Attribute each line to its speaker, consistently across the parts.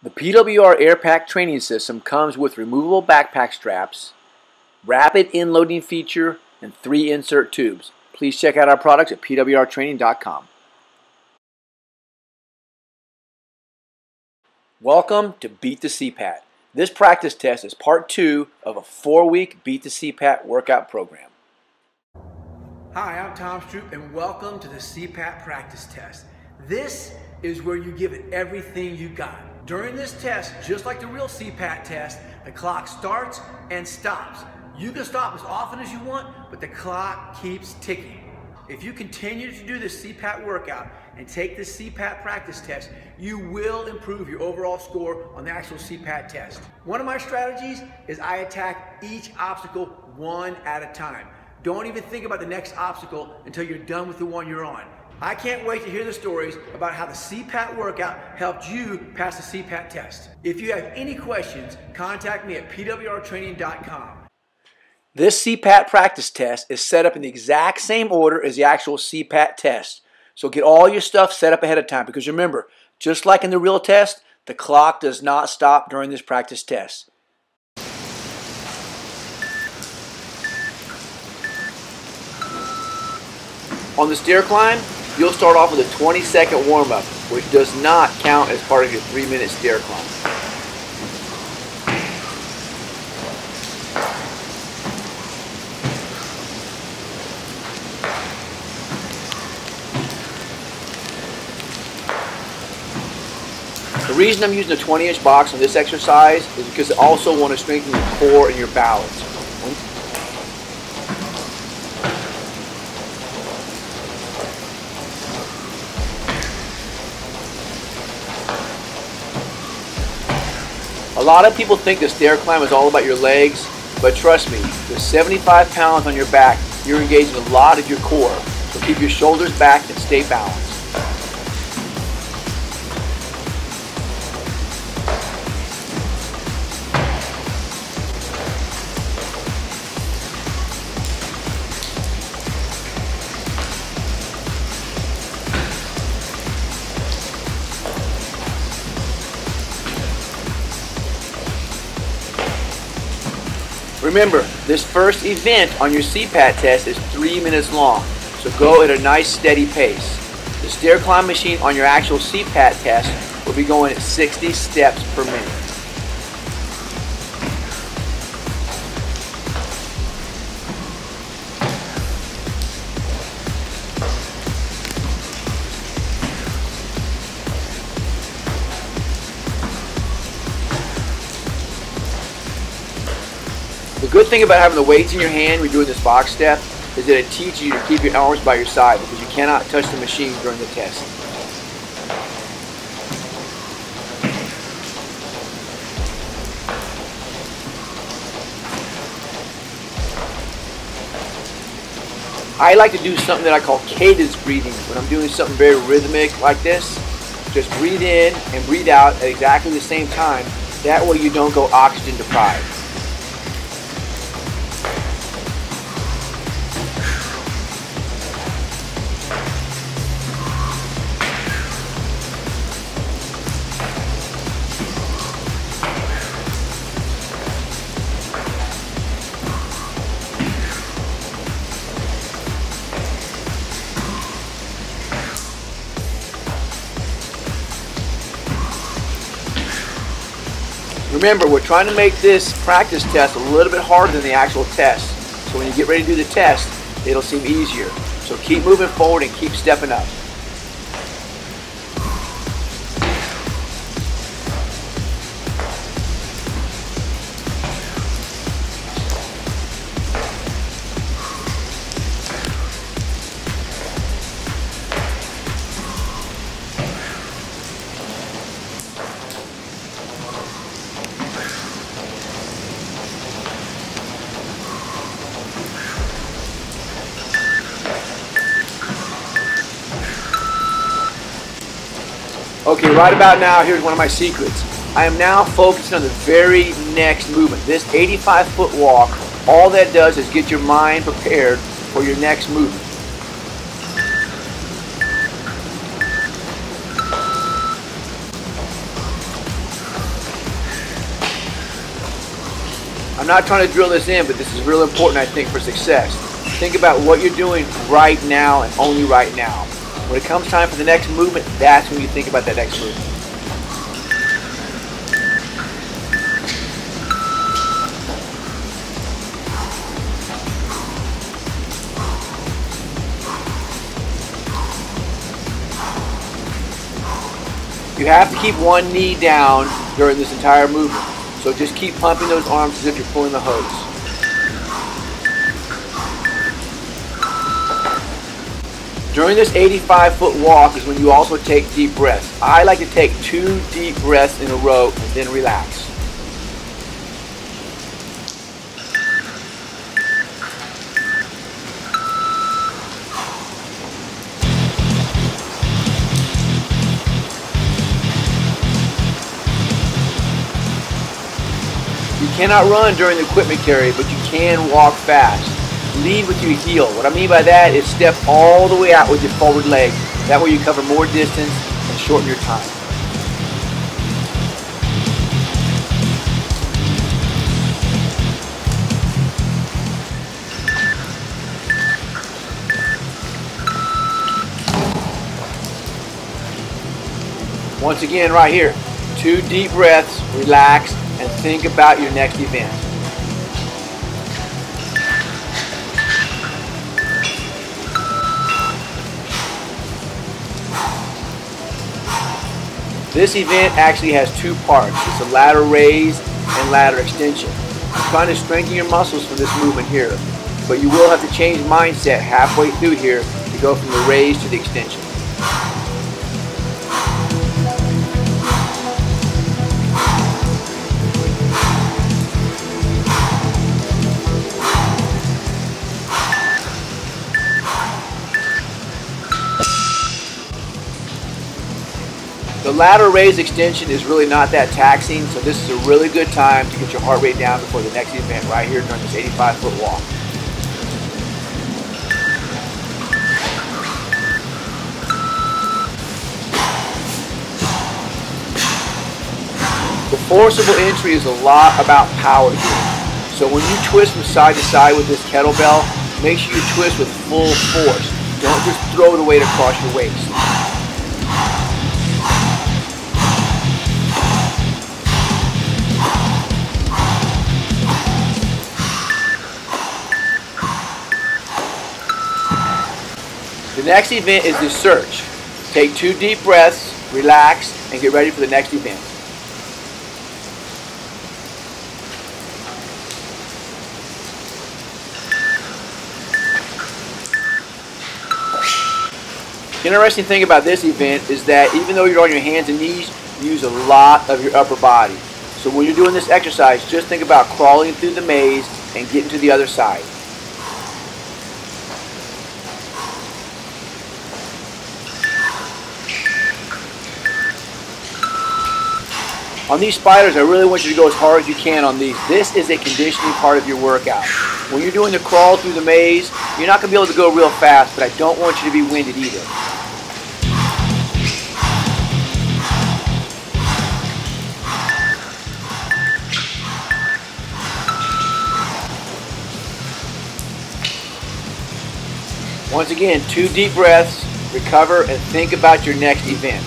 Speaker 1: The PWR Air Pack training system comes with removable backpack straps, rapid in-loading feature, and 3 insert tubes. Please check out our products at pwrtraining.com. Welcome to Beat the CPAT. This practice test is part 2 of a 4-week Beat the CPAT workout program.
Speaker 2: Hi, I'm STROUP and welcome to the CPAT practice test. This is where you give it everything you got. During this test, just like the real CPAT test, the clock starts and stops. You can stop as often as you want, but the clock keeps ticking. If you continue to do this CPAT workout and take this CPAT practice test, you will improve your overall score on the actual CPAT test. One of my strategies is I attack each obstacle one at a time. Don't even think about the next obstacle until you're done with the one you're on. I can't wait to hear the stories about how the CPAT workout helped you pass the CPAT test. If you have any questions, contact me at pwrtraining.com.
Speaker 1: This CPAT practice test is set up in the exact same order as the actual CPAT test. So get all your stuff set up ahead of time, because remember, just like in the real test, the clock does not stop during this practice test. On the stair climb, you'll start off with a 20-second warm-up, which does not count as part of your 3-minute stair climb. The reason I'm using a 20-inch box on this exercise is because I also want to strengthen your core and your balance. A lot of people think the stair climb is all about your legs, but trust me, with 75 pounds on your back, you're engaging a lot of your core. So keep your shoulders back and stay balanced. Remember, this first event on your CPAT test is 3 minutes long, so go at a nice steady pace. The stair climb machine on your actual CPAT test will be going at 60 steps per minute. The good thing about having the weights in your hand when you're doing this box step is that it teaches you to keep your arms by your side, because you cannot touch the machine during the test. I like to do something that I call cadence breathing when I'm doing something very rhythmic like this. Just breathe in and breathe out at exactly the same time. That way you don't go oxygen deprived. Remember, we're trying to make this practice test a little bit harder than the actual test. So when you get ready to do the test, it'll seem easier. So keep moving forward and keep stepping up. Okay, right about now, here's one of my secrets. I am now focusing on the very next movement. This 85-foot walk, all that does is get your mind prepared for your next movement. I'm not trying to drill this in, but this is real important, I think, for success. Think about what you're doing right now and only right now. When it comes time for the next movement, that's when you think about that next movement. You have to keep one knee down during this entire movement. So just keep pumping those arms as if you're pulling the hose. During this 85-foot walk is when you also take deep breaths. I like to take 2 deep breaths in a row and then relax. You cannot run during the equipment carry, but you can walk fast. Lead with your heel. What I mean by that is step all the way out with your forward leg. That way you cover more distance and shorten your time. Once again, right here, 2 deep breaths, relax, and think about your next event. This event actually has 2 parts. It's a ladder raise and ladder extension. I'm trying to strengthen your muscles for this movement here, but you will have to change mindset halfway through here to go from the raise to the extension. The ladder raise extension is really not that taxing, so this is a really good time to get your heart rate down before the next event right here during this 85-foot walk. The forcible entry is a lot about power here. So when you twist from side to side with this kettlebell, make sure you twist with full force. Don't just throw the weight across your waist. The next event is the search. Take 2 deep breaths, relax, and get ready for the next event. The interesting thing about this event is that even though you're on your hands and knees, you use a lot of your upper body. So when you're doing this exercise, just think about crawling through the maze and getting to the other side. On these spiders, I really want you to go as hard as you can on these. This is a conditioning part of your workout. When you're doing the crawl through the maze, you're not going to be able to go real fast, but I don't want you to be winded either. Once again, 2 deep breaths, recover, and think about your next event.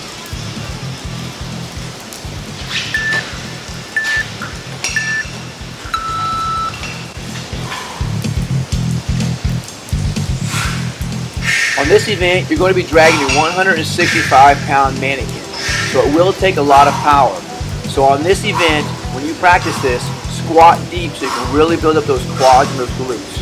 Speaker 1: On this event, you're going to be dragging your 165-pound mannequin, so it will take a lot of power. So on this event, when you practice this, squat deep so you can really build up those quads and those glutes.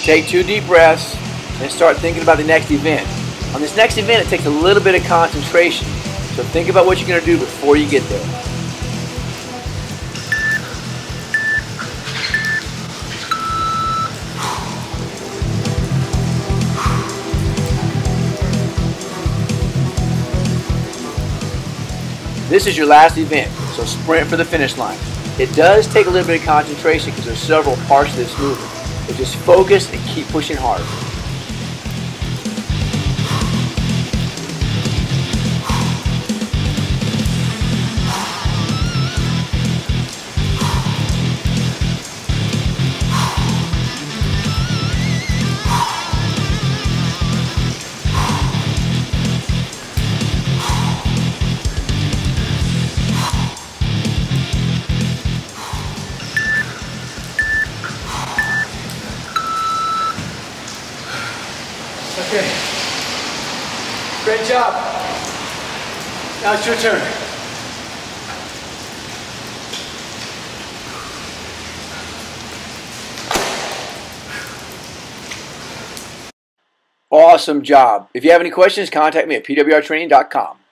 Speaker 1: Take 2 deep breaths and start thinking about the next event. On this next event, it takes a little bit of concentration. So think about what you're going to do before you get there. This is your last event, so sprint for the finish line. It does take a little bit of concentration because there's several parts to this movement. But just focus and keep pushing hard.
Speaker 2: Okay, great job. Now it's your turn.
Speaker 1: Awesome job. If you have any questions, contact me at pwrtraining.com.